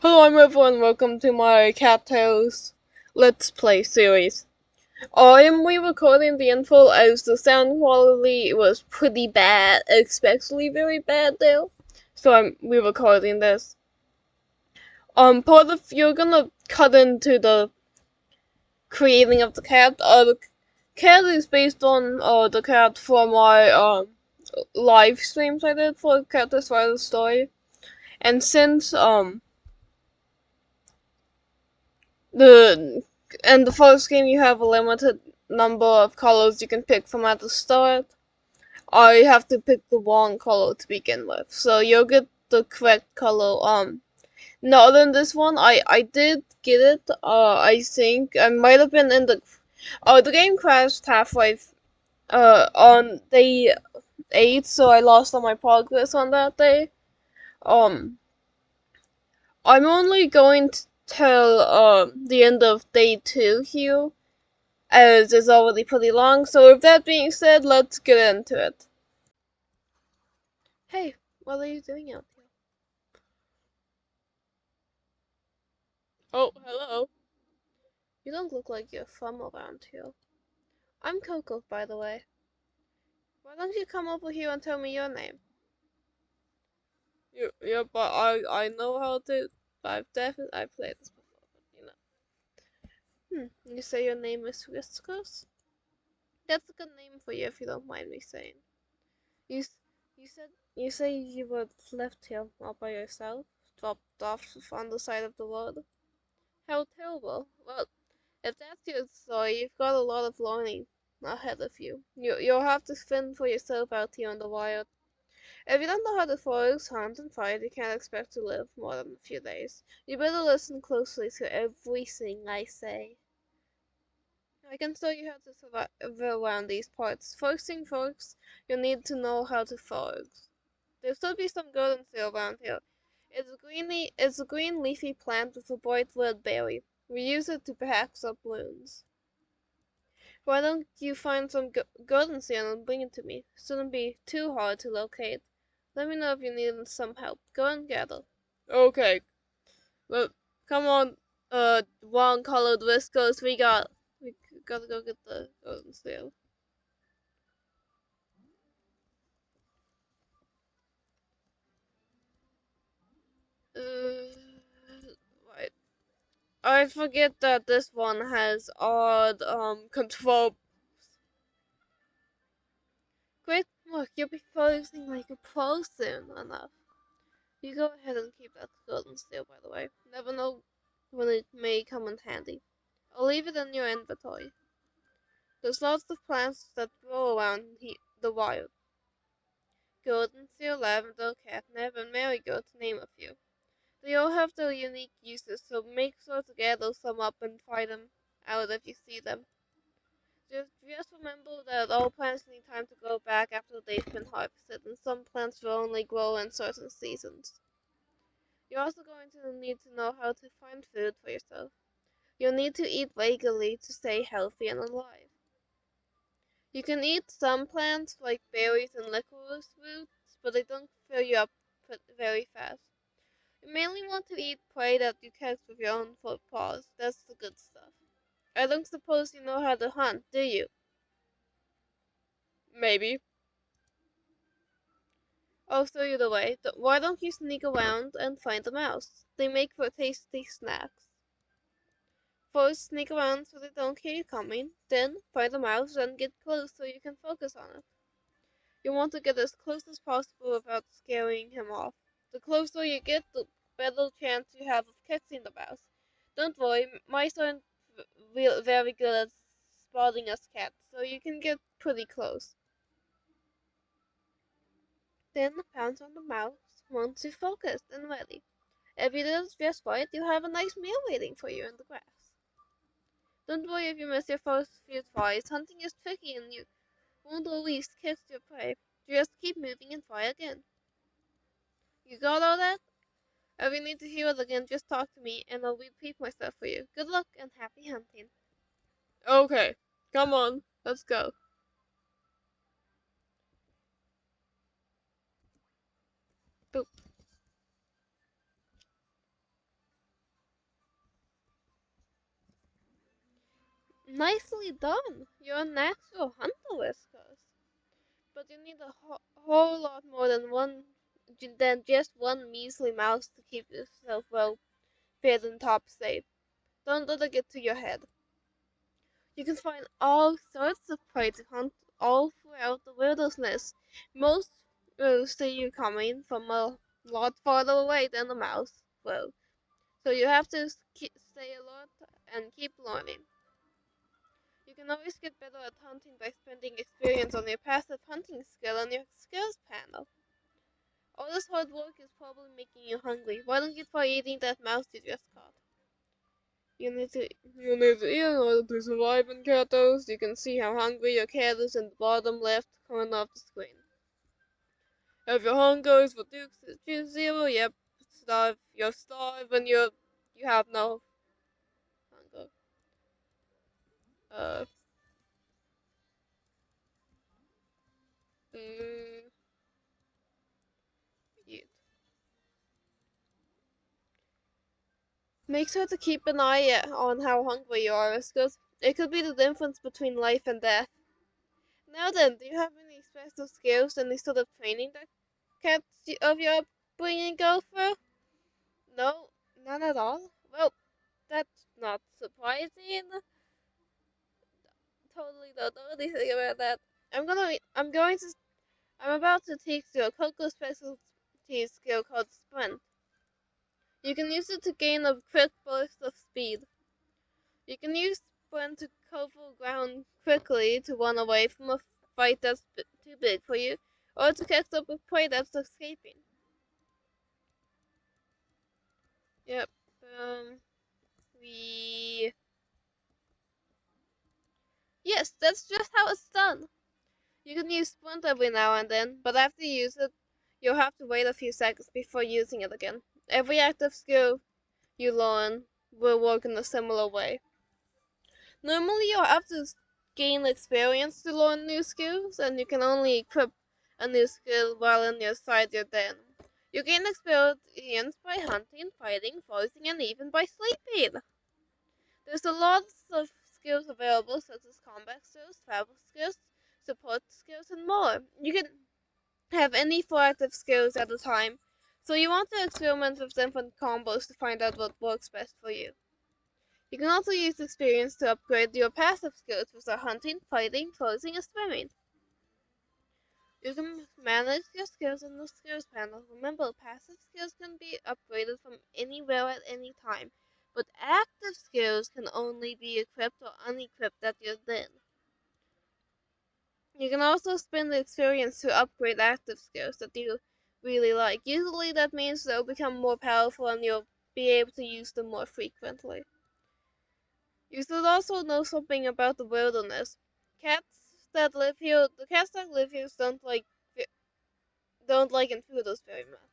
Hello, everyone. Welcome to my Cattails Let's Play series. I am re-recording the info as the sound quality was pretty bad, especially very bad there. So I'm re-recording this. Part of you're gonna cut into the creating of the cat. The cat is based on the cat from my live streams I did for Cattails Riley Story, and since The in the first game you have a limited number of colors you can pick from at the start. I have to pick the wrong color to begin with, so you'll get the correct color. Not in this one. I did get it. I think I might have been in the game crashed halfway. On day 8, so I lost all my progress on that day. Um, I'm only going to till the end of day 2 here, as it's already pretty long, so with that being said, let's get into it. Hey, what are you doing out here? Oh, hello. You don't look like you're from around here. I'm Coco, by the way. Why don't you come over here and tell me your name? Yeah, but I know how to. I played this before, but you know. You say your name is Whiskers? That's a good name for you if you don't mind me saying. You you said you say you were left here all by yourself, dropped off on the side of the road. How terrible. Well, if that's your story, you've got a lot of learning ahead of you. You'll have to fend for yourself out here in the wild. If you don't know how to forage, hunt, and fight, you can't expect to live more than a few days. You better listen closely to everything I say. I can show you how to survive around these parts. First thing first, you need to know how to forage. There should be some golden seal around here. It's a green leafy plant with a bright red berry. We use it to patch up wounds. Why don't you find some golden seal and bring it to me? Shouldn't be too hard to locate. Let me know if you need some help. Go and gather. Okay, well, come on, wrong colored whiskers. We gotta go get the golden seal. Right. I forget that this one has odd control. Great work, you'll be focusing like a pro soon enough. You go ahead and keep that golden seal, by the way. Never know when it may come in handy. I'll leave it in your inventory. There's lots of plants that grow around the wild. Golden seal, lavender, catnip, and marigold, to name a few. They all have their unique uses, so make sure to gather some up and try them out if you see them. Just remember that all plants need time to grow back after they've been harvested, and some plants will only grow in certain seasons. You're also going to need to know how to find food for yourself. You'll need to eat regularly to stay healthy and alive. You can eat some plants like berries and licorice roots, but they don't fill you up very fast. You mainly want to eat prey that you catch with your own paws. That's the good stuff. I don't suppose you know how to hunt, do you? Maybe. I'll show you the way. Why don't you sneak around and find the mouse? They make for tasty snacks. First, sneak around so they don't hear you coming. Then, find the mouse and get close so you can focus on it. You want to get as close as possible without scaring him off. The closer you get, the better chance you have of catching the mouse. Don't worry, mice aren't very good at spotting us cats, so you can get pretty close. Then pounce on the mouse once you're focused and ready. If you did it just right, you'll have a nice meal waiting for you in the grass. Don't worry if you miss your first few tries. Hunting is tricky and you won't always catch your prey. Just keep moving and try again. You got all that? If you need to hear it again, just talk to me and I'll repeat myself for you. Good luck and happy hunting. Okay, come on, let's go. Boop. Nicely done. You're a natural hunter, Whiskers. But you need a whole lot more than just one measly mouse to keep yourself well fed and top safe. Don't let it get to your head. You can find all sorts of prey to hunt all throughout the wilderness. Most will see you coming from a lot farther away than the mouse will. So you have to stay alert and keep learning. You can always get better at hunting by spending experience on your passive hunting skill on your skills panel. All this hard work is probably making you hungry. Why don't you try eating that mouse you just caught? You need to eat in order to survive in Cattails. You can see how hungry your cat is in the bottom left corner of the screen. If your hunger is for Dukes, choose 0. Yep, you're starved and you have no hunger. Uh, mm, eat. Make sure to keep an eye on how hungry you are, because it could be the difference between life and death. Now then, do you have any special skills, any sort of training that cats of your upbringing go through? No, none at all? Well, that's not surprising. Totally don't know anything about that. I'm about to teach you a Coco specialty skill called Sprint. You can use it to gain a quick burst of speed. You can use Sprint to cover ground quickly to run away from a fight that's too big for you, or to catch up with prey that's escaping. Yep. We. Yes, that's just how it's done. You can use Sprint every now and then, but after you use it, you'll have to wait a few seconds before using it again. Every active skill you learn will work in a similar way. Normally, you'll have to gain experience to learn new skills, and you can only equip a new skill while inside your den. You gain experience by hunting, fighting, foraging, and even by sleeping. There's a lot of skills available, such as combat skills, travel skills, support skills, and more. You can have any 4 active skills at a time, so you want to experiment with different combos to find out what works best for you. You can also use experience to upgrade your passive skills, which are hunting, fighting, closing, and swimming. You can manage your skills in the skills panel. Remember, passive skills can be upgraded from anywhere at any time, but active skills can only be equipped or unequipped at your den. You can also spend the experience to upgrade active skills that you really like. Usually that means they'll become more powerful and you'll be able to use them more frequently. You should also know something about the wilderness. The cats that live here don't like intruders very much.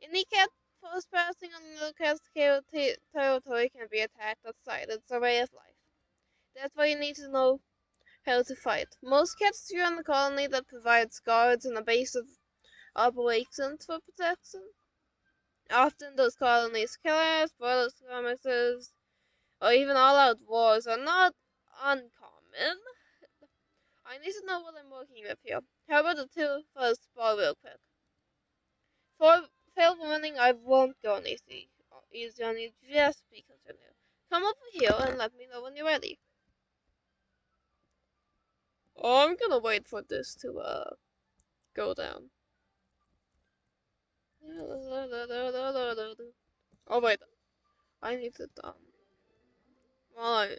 Any cat trespassing on another cat's territory can be attacked outside. It's a way of life. That's why you need to know how to fight. Most cats run a colony that provides guards and a base of operations for protection. Often those colonies clash, border skirmishes, or even all-out wars are not uncommon. I need to know what I'm working with here. How about the two first spar real quick? For failed running, I won't go on easy on you just because you're new. Come over here and let me know when you're ready. I'm gonna wait for this to go down. Oh wait, I need to well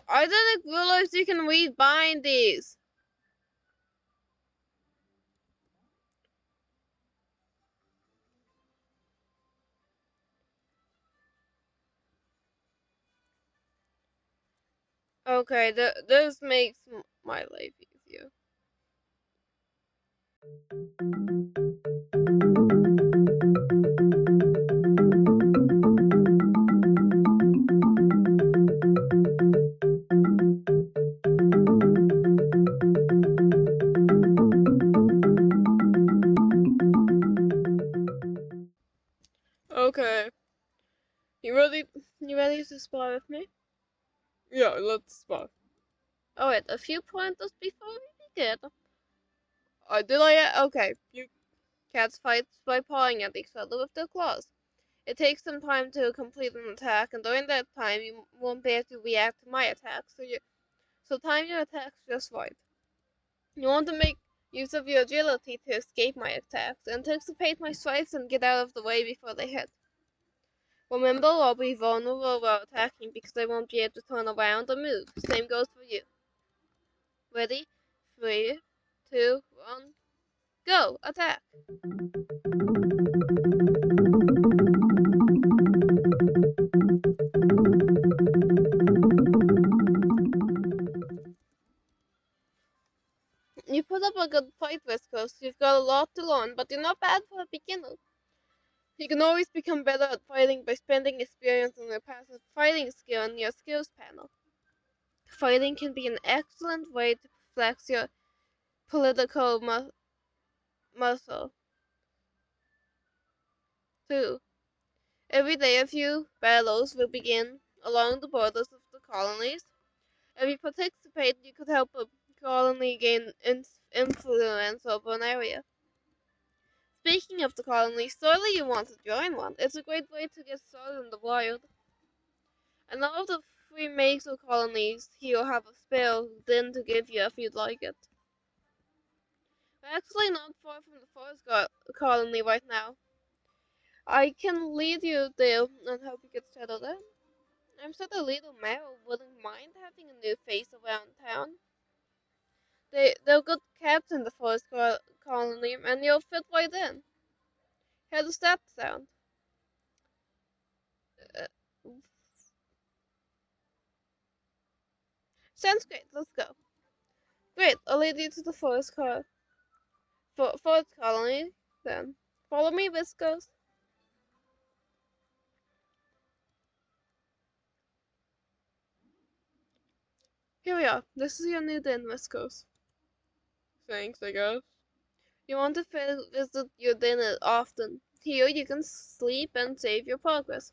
I didn't realize you can rebind these. Okay, this makes my life easier. Okay. You ready to spar with me? Yeah, let's spar. Alright, a few pointers before we begin. Okay. You cats fight by pawing at each other with their claws. It takes some time to complete an attack, and during that time you won't be able to react to my attack, so time your attacks just right. You want to make use of your agility to escape my attacks, anticipate my strikes, and get out of the way before they hit. Remember, I'll be vulnerable while attacking because I won't be able to turn around or move. Same goes for you. Ready? 3, 2, 1, go! Attack! You put up a good fight, Whiskers. You've got a lot to learn, but you're not bad for a beginner. You can always become better at fighting by spending experience on your passive fighting skill in your skills panel. Fighting can be an excellent way to flex your political muscle. 2. Every day a few battles will begin along the borders of the colonies. If you participate, you could help a colony gain influence over an area. Speaking of the colony, surely you want to join one. It's a great way to get started in the wild. And all of the free Mazo colonies here have a spell then to give you if you'd like it. We're actually not far from the forest colony right now. I can lead you there and help you get settled in. I'm sure the little Mel wouldn't mind having a new face around town. They're good cats in the forest colony, and you'll fit right in. How does that sound? Uh, Sounds great. Let's go. Great. I'll lead you to the forest colony. Then follow me, Whiskers. Here we are. This is your new den, Whiskers. Thanks, I guess. You want to visit your den often. Here you can sleep and save your progress.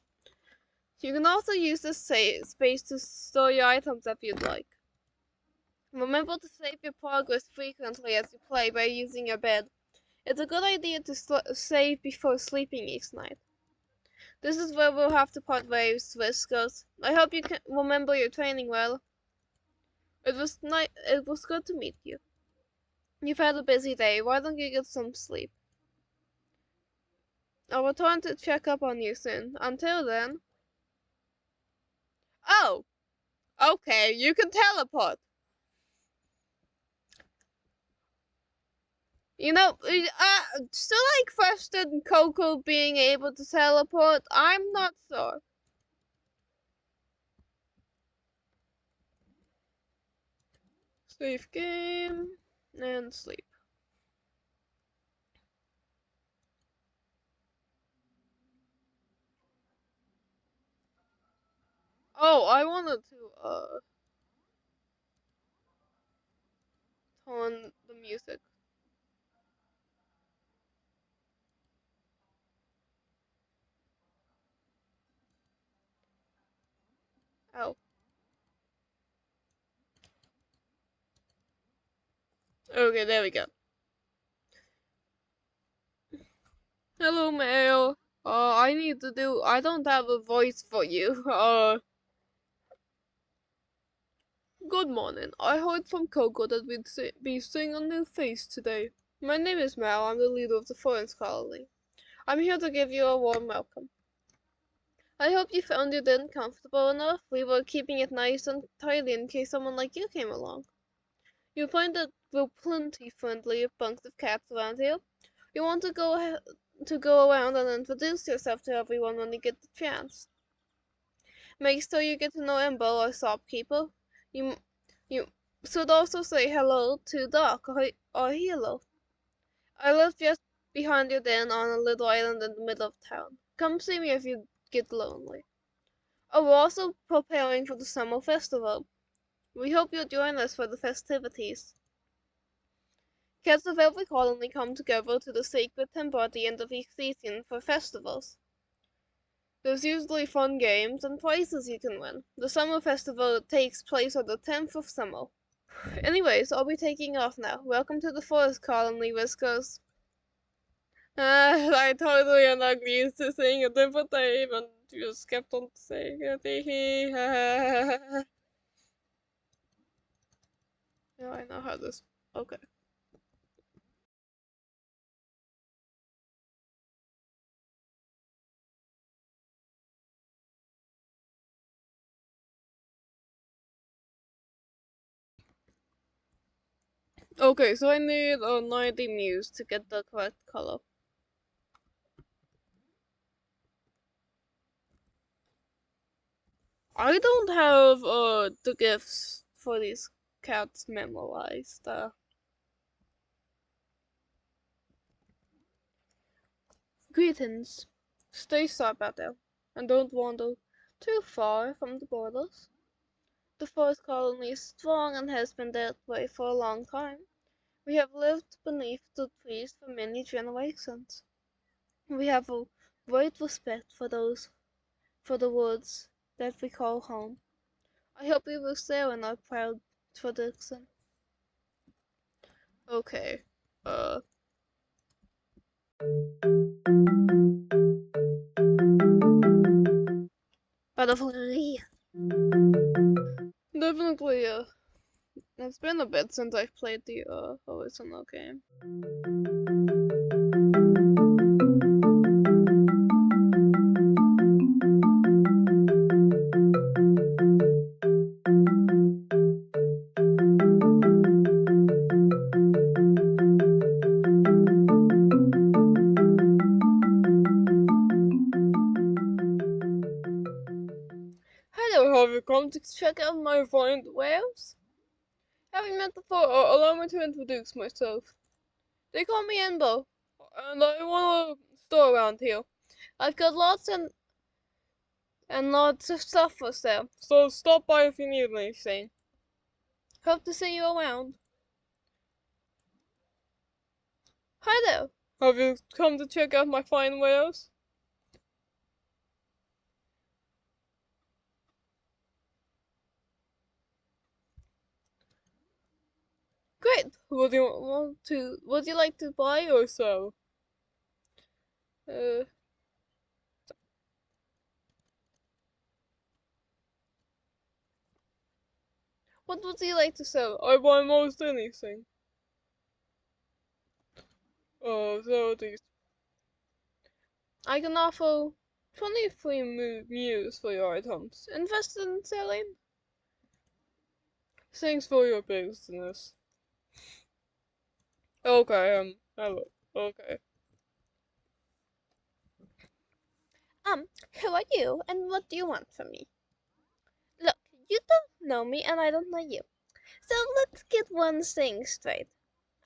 You can also use this space to store your items if you'd like. Remember to save your progress frequently as you play by using your bed. It's a good idea to save before sleeping each night. This is where we'll have to part ways, Whiskers. I hope you can remember your training well. It was good to meet you. You've had a busy day. Why don't you get some sleep? I'll return to check up on you soon. Until then. Oh! Okay, you can teleport. Still like frustrated in Coco being able to teleport. I'm not sure. Save game and sleep. Oh, I wanted to turn the music. Oh. Okay, there we go. Hello, Mail. I don't have a voice for you. Good morning. I heard from Coco that we'd be seeing a new face today. My name is Mal. I'm the leader of the Forest Colony. I'm here to give you a warm welcome. I hope you found your den comfortable enough. We were keeping it nice and tidy in case someone like you came along. You'll find that we're plenty friendly bunks of cats around here. You want to go around and introduce yourself to everyone when you get the chance. Make sure you get to know Ember, our shopkeeper. You you should also say hello to Doc or Hilo. I live just behind your den on a little island in the middle of town. Come see me if you get lonely. Oh, we're also preparing for the summer festival. We hope you'll join us for the festivities. Cats of every colony come together to the sacred temple at the end of each season for festivals. There's usually fun games and prizes you can win. The summer festival takes place on the 10th of summer. Anyways, I'll be taking off now. Welcome to the forest colony, Whiskers. I totally am not used to saying a different name and just kept on saying it. Yeah, I know how this. Okay. Okay, so I need a 90 muse to get the correct color. I don't have the gifts for these cats memorized. Greetings. Stay sharp out there, and don't wander too far from the borders. The forest colony is strong and has been that way for a long time. We have lived beneath the trees for many generations. We have a great respect for the woods that we call home. I hope we will share in our proud tradition. Okay. Uh. Butterfly. Definitely. It's been a bit since I've played the original game. Hello, have you come to check out my fine wares? Having met before, allow me to introduce myself. They call me Enbo, and I want a store around here. I've got and lots of stuff for sale, so stop by if you need anything. Hope to see you around. Hi there. Have you come to check out my fine wares? Great. Would you like to buy or sell? Uh, what would you like to sell? I buy most anything. Oh, so these. I can offer 23 muse for your items. Interested in selling? Thanks for your business. Okay, hello. Okay. Who are you and what do you want from me? Look, you don't know me and I don't know you. So let's get one thing straight.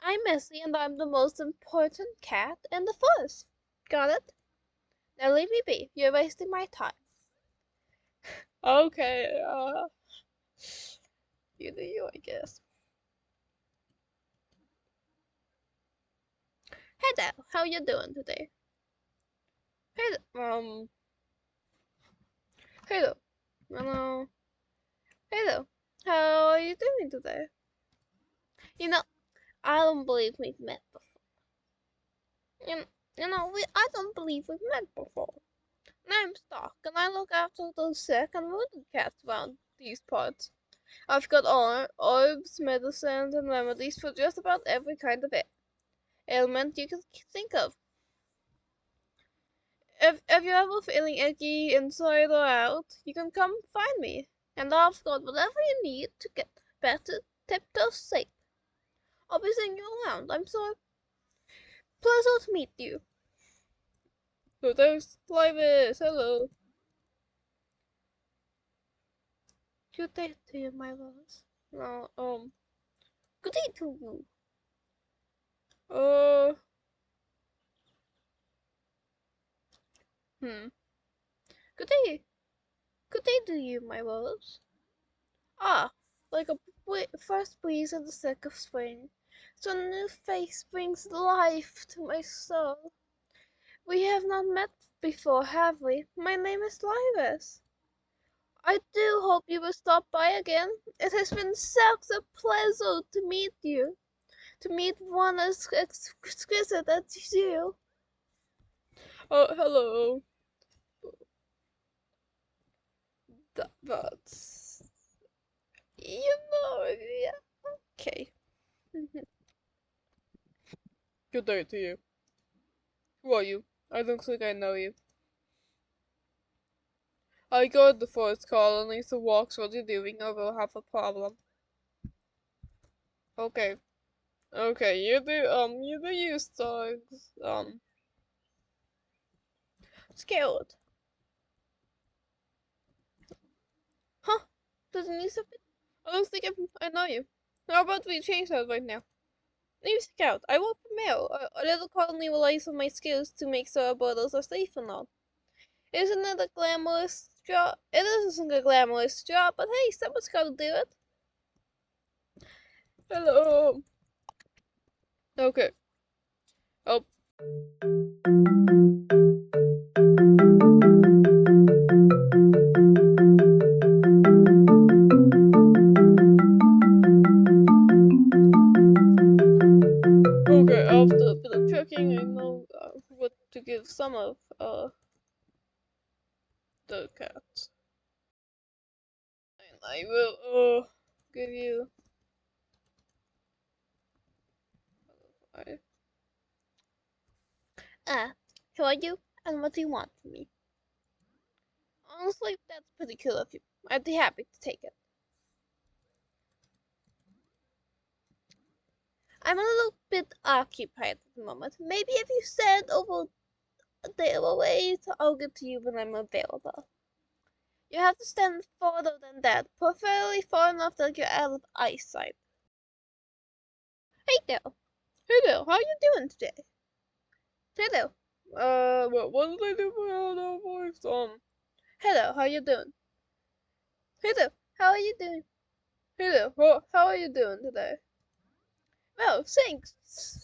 I'm Missy and I'm the most important cat in the forest. Got it? Now leave me be. You're wasting my time. Okay, you do you, I guess. Hey there, how you doing today? Hey, hello. Hello. Hello. How are you doing today? You know, I don't believe we've met before. I don't believe we've met before. I'm Stock, and I look after those sick and wounded cats around these parts. I've got herbs, medicines, and remedies for just about every kind of ailment you can think of. If you're ever feeling icky inside or out, you can come find me, and I've got whatever you need to get back to tiptoe safe. I'll be seeing you around. I'm so pleasure to meet you. So there's Clivis. Hello. Good day to you, my loves. No, Good day to you. uh, hmm. Good day. Good day to you, my loves. Ah, like a first breeze in the thick of spring, so a new face brings life to my soul. We have not met before, have we? My name is Livis. I do hope you will stop by again. It has been such a pleasure to meet you. To meet one as exquisite as you. Oh, hello. That's... Yeah. Okay. Good day to you. Who are you? I don't think I know you. I got the forest colony, so walks what you're doing or we'll have a problem. Okay. Okay, you do use dogs, scared. Huh? Doesn't use something? I don't think I know you. How about we change that right now? Leave Scout. I work for mail. A little colony relies on my skills to make sure our borders are safe and all. Isn't it a glamorous job? It isn't a glamorous job, but hey, someone's gotta do it. Hello. Okay. Oh. Okay, after a bit of checking, I know what to give some of the cats. And I will give you five. Who are you, and what do you want from me? Honestly, that's pretty cool of you. I'd be happy to take it. I'm a little bit occupied at the moment. Maybe if you send over a day away, I'll get to you when I'm available. You have to stand farther than that, preferably far enough that you're out of eyesight. Hey there. Hey there, how you doing today? Hello. What did I do for your voice? Hello, how you doing? Hello. How are you doing? Hello, how are you doing today? Well, thanks.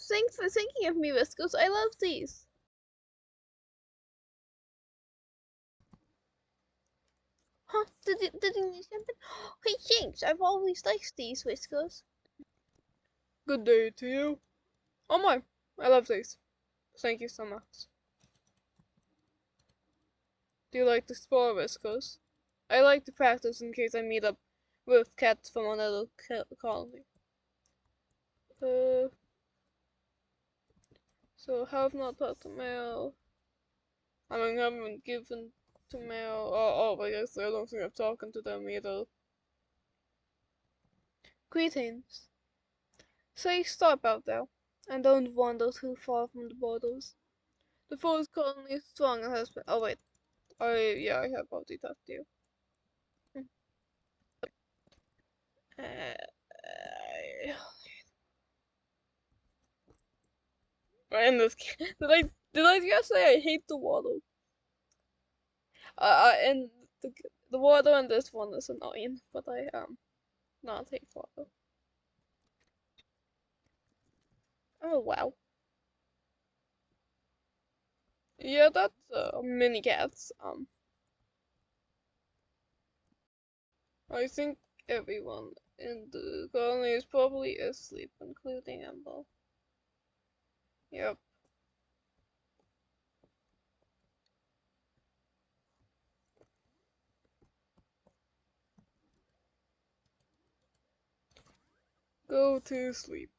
Thanks for thinking of me, Whiskers. I love these. Huh? Did you need something? Hey, thanks. I've always liked these, Whiskers. Good day to you. Oh my, I love these. Thank you so much. Do you like to explore, Whiskers? I like to practice in case I meet up with cats from another colony. Uh, so have not talked to Mel. I mean, haven't given to Mel. I guess I don't think I'm talking to them either. Greetings. Say stop out there, and don't wander too far from the borders. The forest colony is strong and has been. Oh wait, I have already talked to you. Uh, in this, did I just say I hate the water? And the water in this one is annoying, but I not hate water. Oh wow. Yeah, that's mini cats. I think everyone in the colony is probably asleep, including Ember. Yep. Go to sleep.